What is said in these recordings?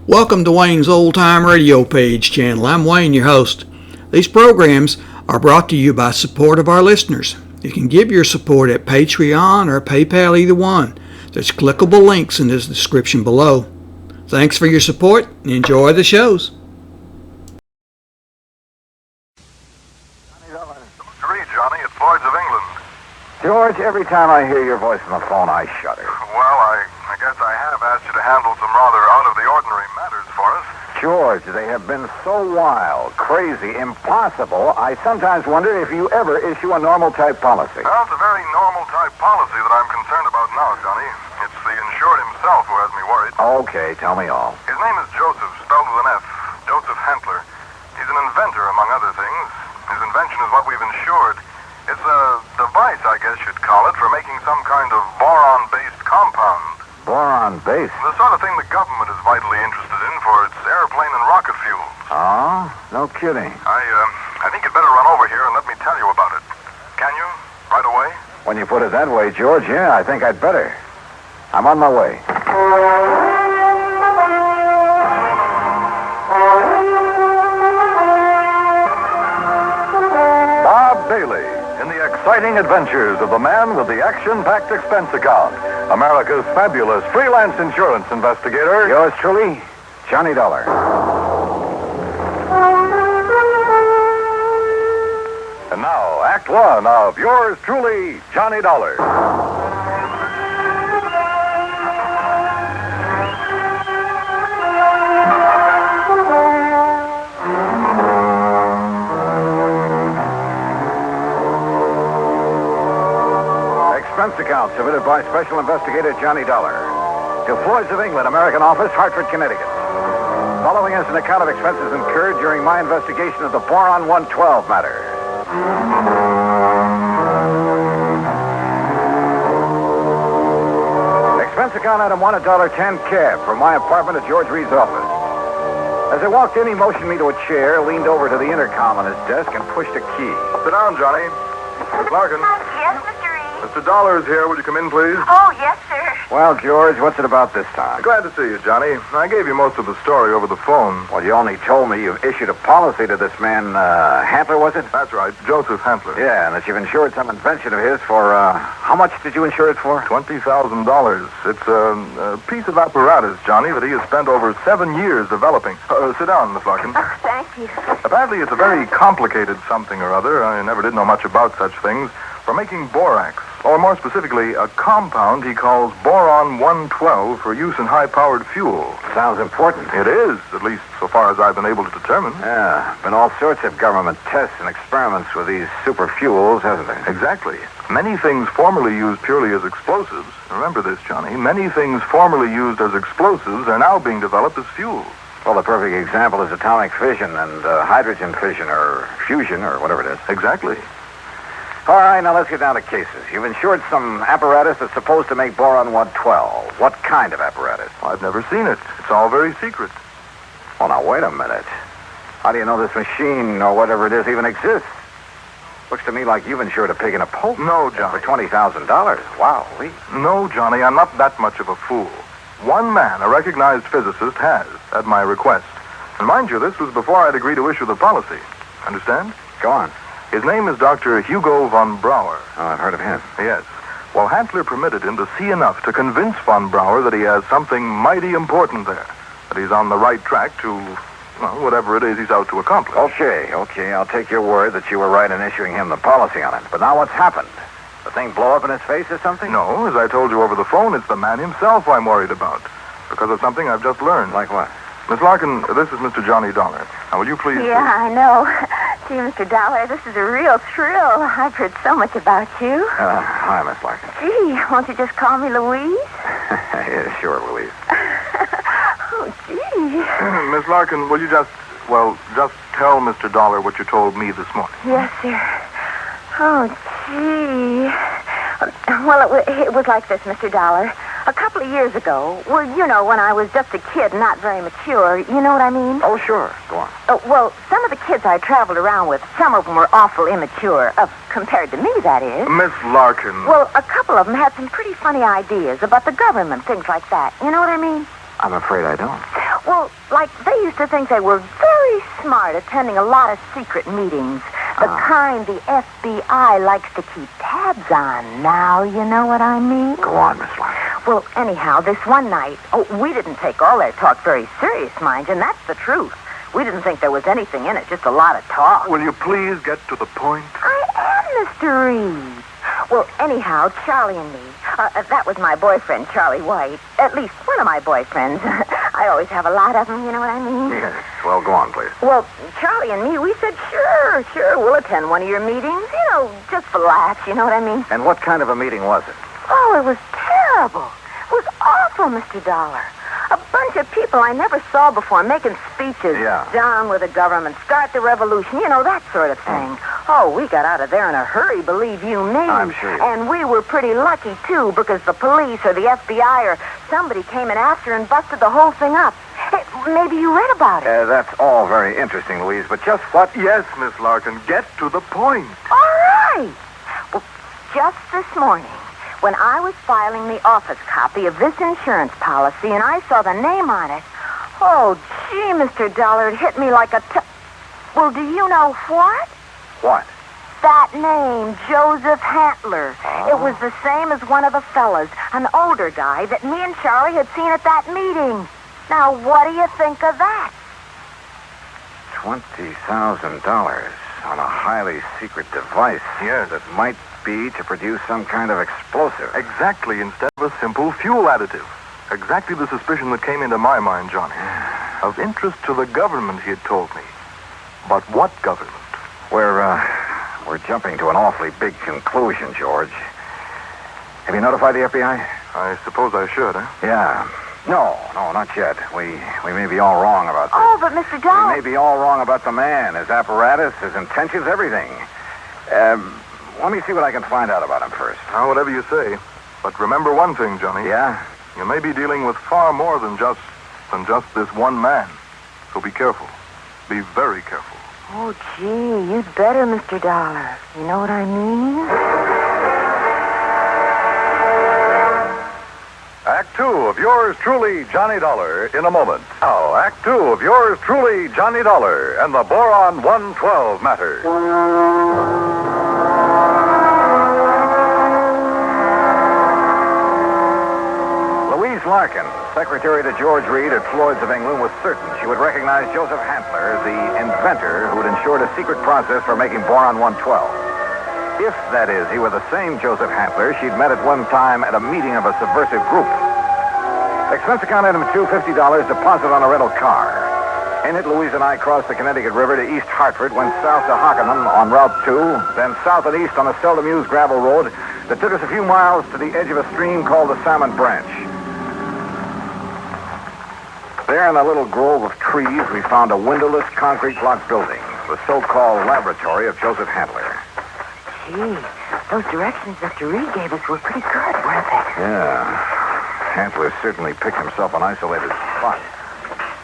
Welcome to Wayne's Old Time Radio Page channel. I'm Wayne, your host. These programs are brought to you by support of our listeners. You can give your support at Patreon or PayPal, either one. There's clickable links in this description below. Thanks for your support and enjoy the shows. Johnny, it's Lloyd's of England. George, every time I hear your voice on the phone, I shudder. Well, I guess I have asked you to handle some rather out-of-the-ordinary matters for us. George, they have been so wild, crazy, impossible, I sometimes wonder if you ever issue a normal-type policy. Well, it's a very normal-type policy that I'm concerned about now, Johnny. It's the insured himself who has me worried. Okay, tell me all. His name is Joseph, spelled with an F. Joseph Hantler. He's an inventor, among other things. His invention is what we've insured. It's a device, I guess you'd call it, for making some kind of boron-based compound. Boron-based? The sort of thing the government is vitally interested in for its airplane and rocket fuel. Oh? No kidding. I think you'd better run over here and let me tell you about it. Can you? Right away? When you put it that way, George, yeah, I think I'd better. I'm on my way. Bob Bailey, in the exciting adventures of the man with the action-packed expense account, America's fabulous freelance insurance investigator. Yours truly, Johnny Dollar. And now, Act One of yours truly, Johnny Dollar. Expense account submitted by Special Investigator Johnny Dollar to Floyd's of England, American Office, Hartford, Connecticut. Following is an account of expenses incurred during my investigation of the Boron 112 matter. Expense account item 1, $1.10 cab from my apartment to George Reed's office. As I walked in, he motioned me to a chair, leaned over to the intercom on his desk, and pushed a key. Sit down, Johnny. Miss Larkin. Yes, Mr. Reed? Mr. Dollar is here. Would you come in, please? Oh, yes, sir. Well, George, what's it about this time? Glad to see you, Johnny. I gave you most of the story over the phone. Well, you only told me you've issued a policy to this man, Hantler, was it? That's right, Joseph Hantler. Yeah, and that you've insured some invention of his for, how much did you insure it for? $20,000. It's a piece of apparatus, Johnny, that he has spent over 7 years developing. Sit down, Miss Larkin. Oh, thank you. Apparently, it's a very complicated something or other. I never did know much about such things. For making borax, or more specifically, a compound he calls boron 112 for use in high-powered fuel. Sounds important. It is, at least so far as I've been able to determine. Yeah, been all sorts of government tests and experiments with these super fuels, hasn't there? Exactly. Many things formerly used purely as explosives, remember this, Johnny, many things formerly used as explosives are now being developed as fuels. Well, the perfect example is atomic fission and hydrogen fission or fusion or whatever it is. Exactly. All right, now let's get down to cases. You've insured some apparatus that's supposed to make boron 112. What kind of apparatus? I've never seen it. It's all very secret. Well, now, wait a minute. How do you know this machine or whatever it is even exists? Looks to me like you've insured a pig in a poke. No, Johnny. For $20,000. Wow, Lee. No, Johnny, I'm not that much of a fool. One man, a recognized physicist, has, at my request. And mind you, this was before I'd agreed to issue the policy. Understand? Go on. His name is Dr. Hugo von Brauer. Oh, I've heard of him. Yes. Well, Hantler permitted him to see enough to convince von Brauer that he has something mighty important there. That he's on the right track to, well, whatever it is he's out to accomplish. Okay. I'll take your word that you were right in issuing him the policy on it. But now what's happened? The thing blow up in his face or something? No, as I told you over the phone, it's the man himself I'm worried about. Because of something I've just learned. Like what? Miss Larkin, this is Mr. Johnny Dollar. Now, will you please... Yeah, I know. Gee, Mr. Dollar, this is a real thrill. I've heard so much about you. Hi, Miss Larkin. Gee, won't you just call me Louise? Yeah, sure, Louise. Oh, gee. Miss Larkin, will you just tell Mr. Dollar what you told me this morning? Yes, sir. Oh, gee. Well, it was like this, Mr. Dollar. A couple of years ago, well, you know, when I was just a kid, not very mature, you know what I mean? Oh, sure. Go on. Well, some of the kids I traveled around with, some of them were awful immature, compared to me, that is. Miss Larkin. Well, a couple of them had some pretty funny ideas about the government, things like that. You know what I mean? I'm afraid I don't. Well, like, they used to think they were very smart attending a lot of secret meetings. The kind the FBI likes to keep tabs on. Now, you know what I mean? Go on, Miss Larkin. Well, anyhow, this one night, we didn't take all their talk very serious, mind you, and that's the truth. We didn't think there was anything in it, just a lot of talk. Will you please get to the point? I am, Mr. Reed. Well, anyhow, Charlie and me, that was my boyfriend, Charlie White. At least one of my boyfriends. I always have a lot of them, you know what I mean? Yes. Well, go on, please. Well, Charlie and me, we said, sure, we'll attend one of your meetings, you know, just for laughs, you know what I mean? And what kind of a meeting was it? Oh, it was terrible. It was awful, Mr. Dollar. A bunch of people I never saw before making speeches. Yeah. Down with the government, start the revolution, you know, that sort of thing. Oh, we got out of there in a hurry, believe you me. I'm sure. And we were pretty lucky, too, because the police or the FBI or somebody came in after and busted the whole thing up. Hey, maybe you read about it. That's all very interesting, Louise, but just what... Yes, Miss Larkin, get to the point. All right. Well, just this morning, when I was filing the office copy of this insurance policy and I saw the name on it, oh, gee, Mr. Dollar, it hit me like a Well, do you know what? What? That name, Joseph Hantler. It was the same as one of the fellas, an older guy that me and Charlie had seen at that meeting. Now, what do you think of that? $20,000 on a highly secret device. Yes. That might be to produce some kind of explosive. Exactly, instead of a simple fuel additive. Exactly the suspicion that came into my mind, Johnny. Of interest to the government, he had told me. But what government? We're jumping to an awfully big conclusion, George. Have you notified the FBI? I suppose I should, eh? Yeah. No, not yet. We may be all wrong about this. Oh, but Mr. Dollar... We may be all wrong about the man, his apparatus, his intentions, everything. Let me see what I can find out about him first. Now, whatever you say. But remember one thing, Johnny. Yeah? You may be dealing with far more than just this one man. So be careful. Be very careful. Oh, gee, you'd better, Mr. Dollar. You know what I mean? Act 2 of yours truly, Johnny Dollar, in a moment. Now, Act 2 of yours truly, Johnny Dollar, and the Boron 112 matter. Louise Larkin, secretary to George Reed at Floyd's of England, was certain she would recognize Joseph Hantler, the inventor who had ensured a secret process for making Boron 112. If, that is, he were the same Joseph Hantler she'd met at one time at a meeting of a subversive group. Expense account item 250 deposit on a rental car. In it, Louise and I crossed the Connecticut River to East Hartford, went south to Hockenham on Route 2, then south and east on a seldom used gravel road that took us a few miles to the edge of a stream called the Salmon Branch. There in a little grove of trees, we found a windowless concrete block building, the so-called laboratory of Joseph Hantler. Gee, those directions Mr. Reed gave us were pretty good, weren't they? Yeah. Hantler certainly picked himself an isolated spot.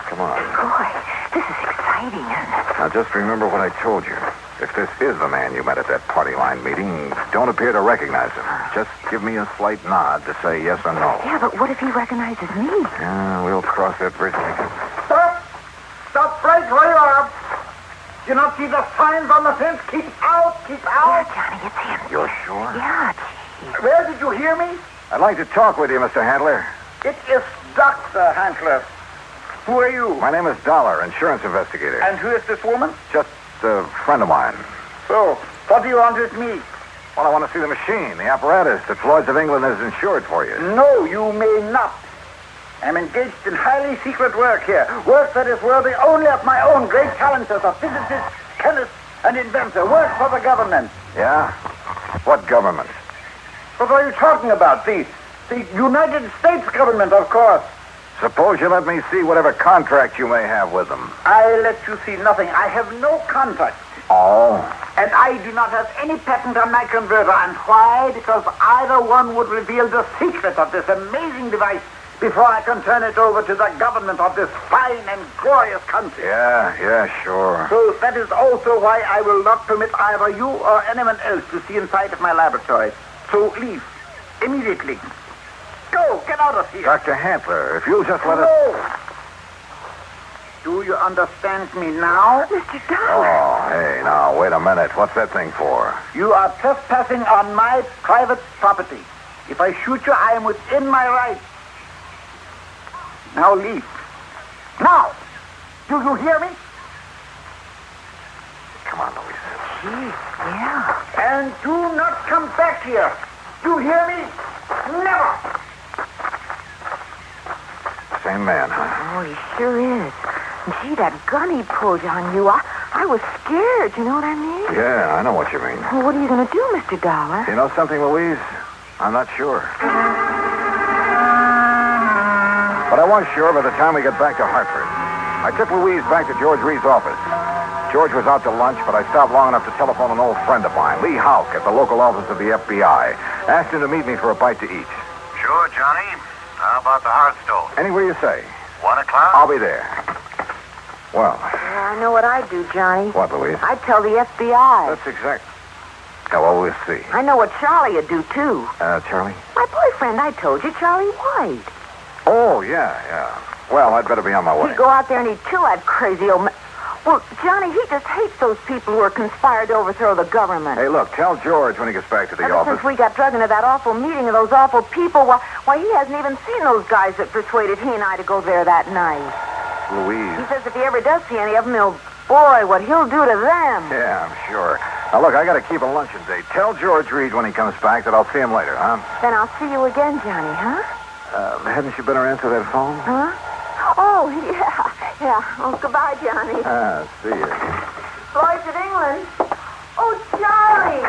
Come on. Boy, this is exciting, isn't it? Now, just remember what I told you. If this is the man you met at that party line meeting, don't appear to recognize him. Just give me a slight nod to say yes or no. Yeah, but what if he recognizes me? Yeah, we'll cross that bridge when we get... Stop! Stop right where you are! Do you not see the signs on the fence? Keep out! Keep Yeah, out! Johnny, it's him. You're sure? Yeah, gee. Where did you hear me? I'd like to talk with you, Mr. Hantler. It is Dr. Hantler. Who are you? My name is Dollar, insurance investigator. And who is this woman? Just a friend of mine. So, what do you want with me? Well, I want to see the machine, the apparatus that Floyd's of England has insured for you. No, you may not. I'm engaged in highly secret work here. Work that is worthy only of my own great talents as a physicist, chemist, and inventor. Work for the government. Yeah? What government? What are you talking about? The United States government, of course. Suppose you let me see whatever contract you may have with them. I let you see nothing. I have no contract. Oh? And I do not have any patent on my converter. And why? Because either one would reveal the secret of this amazing device before I can turn it over to the government of this fine and glorious country. Yeah, sure. So that is also why I will not permit either you or anyone else to see inside of my laboratory. So leave. Immediately. Go. Get out of here. Dr. Hantler, if you'll just let us... No. Do you understand me now? Mr. Dollar. Oh, hey, now, wait a minute. What's that thing for? You are trespassing on my private property. If I shoot you, I am within my rights. Now leave. Now! Do you hear me? Come on, Louise. Gee, yeah. And do not come back here. You hear me? Never! Same man, huh? Oh, he sure is. Gee, that gun he pulled on you, I was scared, you know what I mean? Yeah, I know what you mean. Well, what are you going to do, Mr. Dollar? You know something, Louise? I'm not sure. But I was sure by the time we got back to Hartford. I took Louise back to George Reed's office. George was out to lunch, but I stopped long enough to telephone an old friend of mine, Lee Houck, at the local office of the FBI. Asked him to meet me for a bite to eat. Sure, Johnny. How about the Hearthstone? Anywhere you say. 1 o'clock? I'll be there. Well, Yeah, I know what I'd do, Johnny. what, Louise? I'd tell the FBI. That's exact. Yeah, well, we'll see. I know what Charlie would do, too. Charlie? My boyfriend, I told you, Charlie White. Oh, yeah. Well, I'd better be on my way. He'd go out there and he'd kill that crazy old man. Well, Johnny, he just hates those people who are conspired to overthrow the government. Hey, look, tell George when he gets back to the Ever office. since we got drugged into that awful meeting of those awful people, why, he hasn't even seen those guys that persuaded he and I to go there that night. He Louise. says if he ever does see any of them, boy, what he'll do to them. Yeah, I'm sure. Now, look, I got to keep a luncheon date. Tell George Reed when he comes back that I'll see him later, huh? Then I'll see you again, Johnny, huh? Hadn't you better answer that phone? Huh? Oh, yeah. Oh, goodbye, Johnny. See you. Lloyd's of England. Oh, Charlie.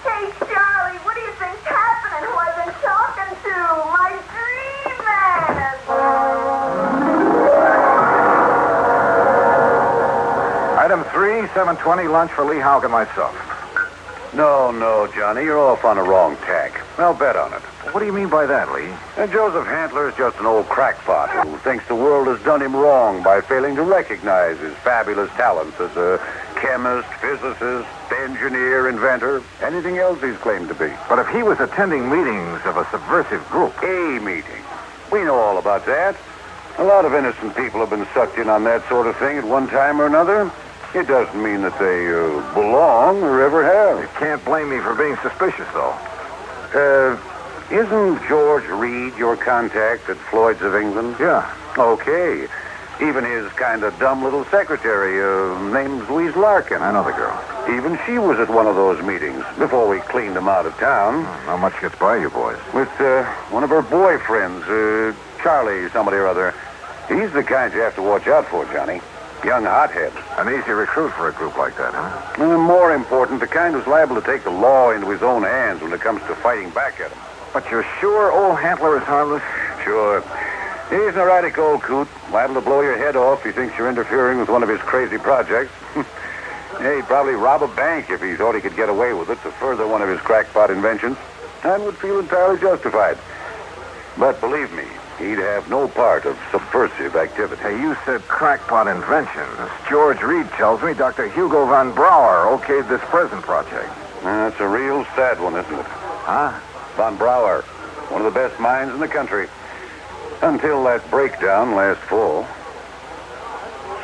Hey, Charlie, what do you think's happening? Who I've been talking to? My dream man. Item 3, 7:20, lunch for Lee Houck and myself. No, Johnny, you're off on the wrong tack. I'll bet on it. What do you mean by that, Lee? And Joseph Handler is just an old crackpot who thinks the world has done him wrong by failing to recognize his fabulous talents as a chemist, physicist, engineer, inventor, anything else he's claimed to be. But if he was attending meetings of a subversive group... A meeting. We know all about that. A lot of innocent people have been sucked in on that sort of thing at one time or another. It doesn't mean that they belong or ever have. You can't blame me for being suspicious, though. Isn't George Reed your contact at Floyd's of England? Yeah. Okay. Even his kind of dumb little secretary, named Louise Larkin. I know the girl. Even she was at one of those meetings before we cleaned him out of town. Not much gets by you boys. With one of her boyfriends, Charlie somebody or other. He's the kind you have to watch out for, Johnny. Young hothead. An easy recruit for a group like that, huh? And more important, the kind who's liable to take the law into his own hands when it comes to fighting back at him. But you're sure old Handler is harmless? Sure. He's an erratic old coot, liable to blow your head off if he thinks you're interfering with one of his crazy projects. Yeah, he'd probably rob a bank if he thought he could get away with it to further one of his crackpot inventions, and would feel entirely justified. But believe me, he'd have no part of subversive activity. Hey, you said crackpot invention. As George Reed tells me, Dr. Hugo von Brauer okayed this present project. That's a real sad one, isn't it? Huh? Von Brauer, one of the best minds in the country. Until that breakdown last fall.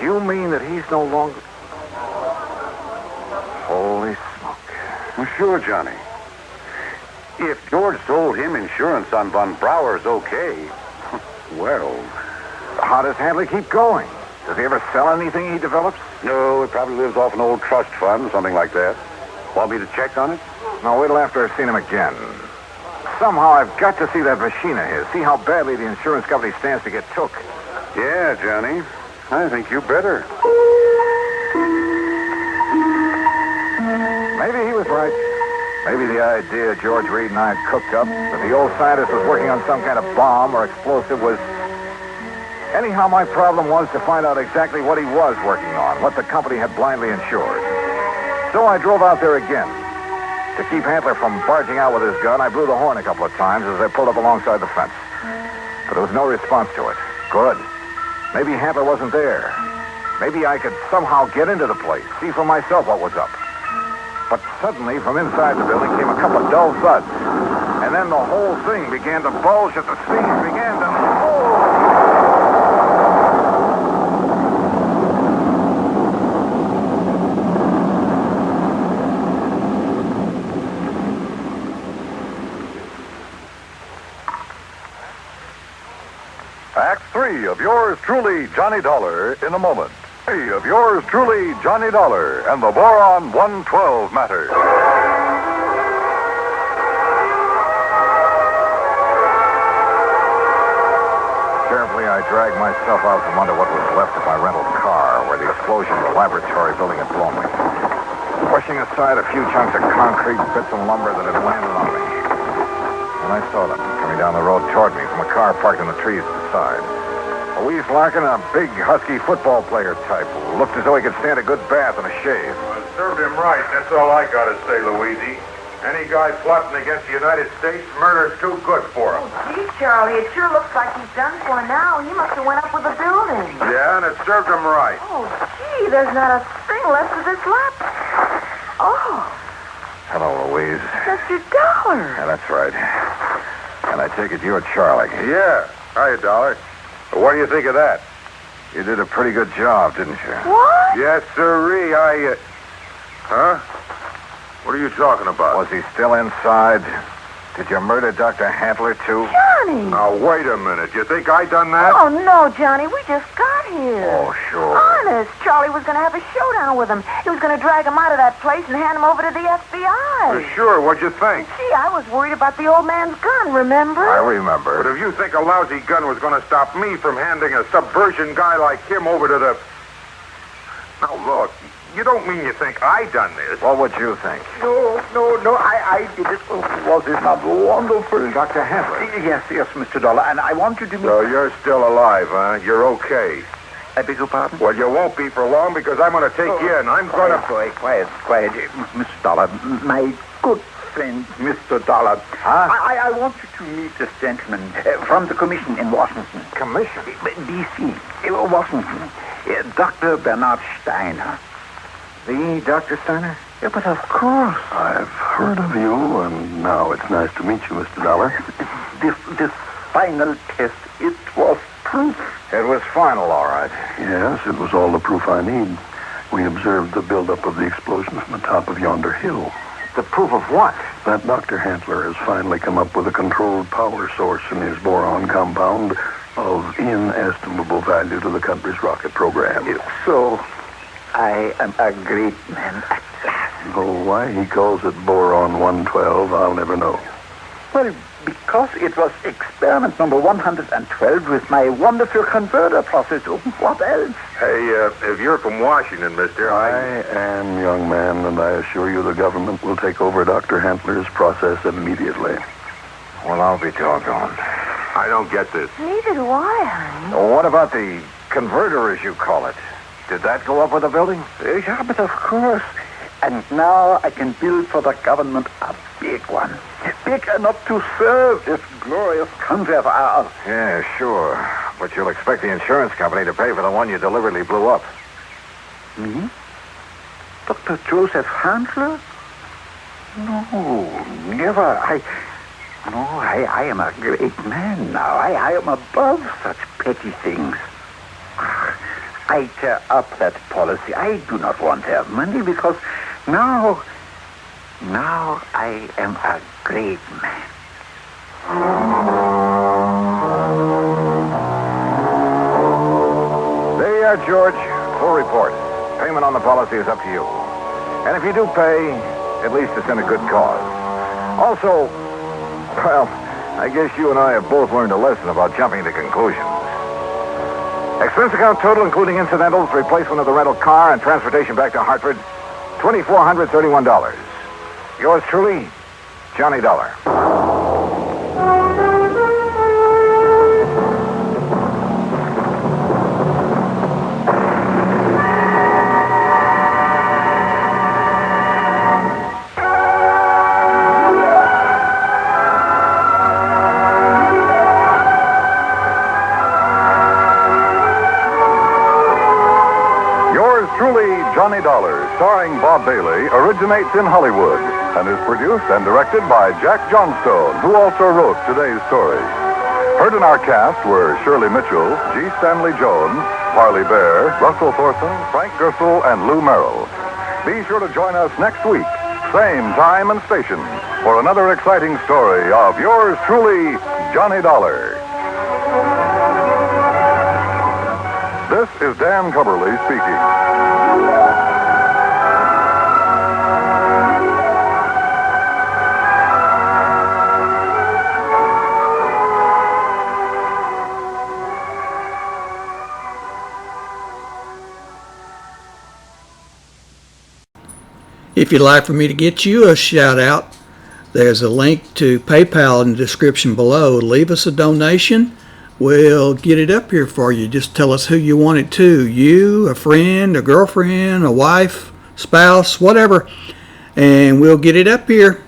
You mean that he's no longer... Holy smoke. Well, sure, Johnny. If George sold him insurance on Von Brauer's okay, well... How does Handler keep going? Does he ever sell anything he develops? No, he probably lives off an old trust fund, something like that. Want me to check on it? No, wait till after I've seen him again. Somehow I've got to see that machine of his. See how badly the insurance company stands to get took. Yeah, Johnny. I think you better. Maybe he was right. Maybe the idea George Reed and I had cooked up, that the old scientist was working on some kind of bomb or explosive was... Anyhow, my problem was to find out exactly what he was working on, what the company had blindly insured. So I drove out there again. To keep Handler from barging out with his gun, I blew the horn a couple of times as I pulled up alongside the fence. But there was no response to it. Good. Maybe Handler wasn't there. Maybe I could somehow get into the place, see for myself what was up. But suddenly, from inside the building came a couple of dull thuds. And then the whole thing began to bulge at the seams, began to... yours truly, Johnny Dollar, in a moment. Of yours truly, Johnny Dollar, and the Boron 112 matter. Carefully, I dragged myself out from under what was left of my rental car, where the explosion of the laboratory building had blown me. Pushing aside a few chunks of concrete, bits of lumber that had landed on me. And I saw them coming down the road toward me from a car parked in the trees to the side. Louise Larkin, a big, husky football player type who looked as though he could stand a good bath and a shave. Well, served him right. That's all I gotta say, Louise. Any guy plotting against the United States, murder's too good for him. Gee, Charlie, it sure looks like he's done for now. He must have went up with the building. Yeah, and it served him right. Oh, gee, there's not a thing left of this lap. Oh, Hello, Louise. Mr. Dollar. Yeah, that's right. And I take it you're Charlie. Yeah. Hiya, Dollar. What do you think of that? You did a pretty good job, didn't you? What? Yes, sirree. Huh? What are you talking about? Was he still inside? Did you murder Dr. Handler, too? Johnny. Now, wait a minute. You think I done that? Oh, no, Johnny. We just got here. Oh, sure. Honest. Charlie was going to have a showdown with him. He was going to drag him out of that place and hand him over to the FBI. Sure. What'd you think? Gee, I was worried about the old man's gun, remember? I remember. But if you think a lousy gun was going to stop me from handing a subversion guy like him over to the... Now, look, you don't mean you think I done this. What would you think? No, I did it. Was it not wonderful? Dr. Handler. Yes, Mr. Dollar, and I want you to meet... So you're still alive, huh? You're okay. I beg your pardon? Well, you won't be for long because I'm going to take you in. I'm going to... Quiet. Mr. Dollar, my good friend, Mr. Dollar. Huh? I want you to meet this gentleman from the commission in Washington. Commission? D.C., Washington. Dr. Bernard Steiner. The Dr. Steiner? Yeah, but of course. I've heard of you, and now it's nice to meet you, Mr. Dollar. This final test, it was proof. It was final, all right. Yes, it was all the proof I need. We observed the buildup of the explosion from the top of yonder hill. The proof of what? That Dr. Handler has finally come up with a controlled power source in his boron compound of inestimable value to the country's rocket program. So, I am a great man at last. Oh, why he calls it Boron 112, I'll never know. Well, because it was experiment number 112 with my wonderful converter process. What else? Hey, if you're from Washington, mister, I am, young man, and I assure you the government will take over Dr. Handler's process immediately. Well, I'll be doggone. I don't get this. Neither do I, honey. Well, what about the converter, as you call it? Did that go up with the building? Yeah, but of course. And now I can build for the government a big one. Big enough to serve this glorious country of ours. Yeah, sure. But you'll expect the insurance company to pay for the one you deliberately blew up. Me? Dr. Joseph Handler? No, never. I am a great man now. I am above such petty things. I tear up that policy. I do not want their money because now I am a great man. There you are, George. Full report. Payment on the policy is up to you. And if you do pay, at least it's in a good cause. Also, well, I guess you and I have both learned a lesson about jumping to conclusions. Expense account total, including incidentals, replacement of the rental car, and transportation back to Hartford, $2,431. Yours truly, Johnny Dollar. Johnny Dollar, starring Bob Bailey, originates in Hollywood and is produced and directed by Jack Johnstone, who also wrote today's story. Heard in our cast were Shirley Mitchell, G. Stanley Jones, Parley Bear, Russell Thorson, Frank Gersel, and Lou Merrill. Be sure to join us next week, same time and station, for another exciting story of yours truly, Johnny Dollar. is Dan Cubberly speaking. If you'd like for me to get you a shout out, there's a link to PayPal in the description below. Leave us a donation. We'll get it up here for you. Just tell us who you want it to. You, a friend, a girlfriend, a wife, spouse, whatever. And we'll get it up here.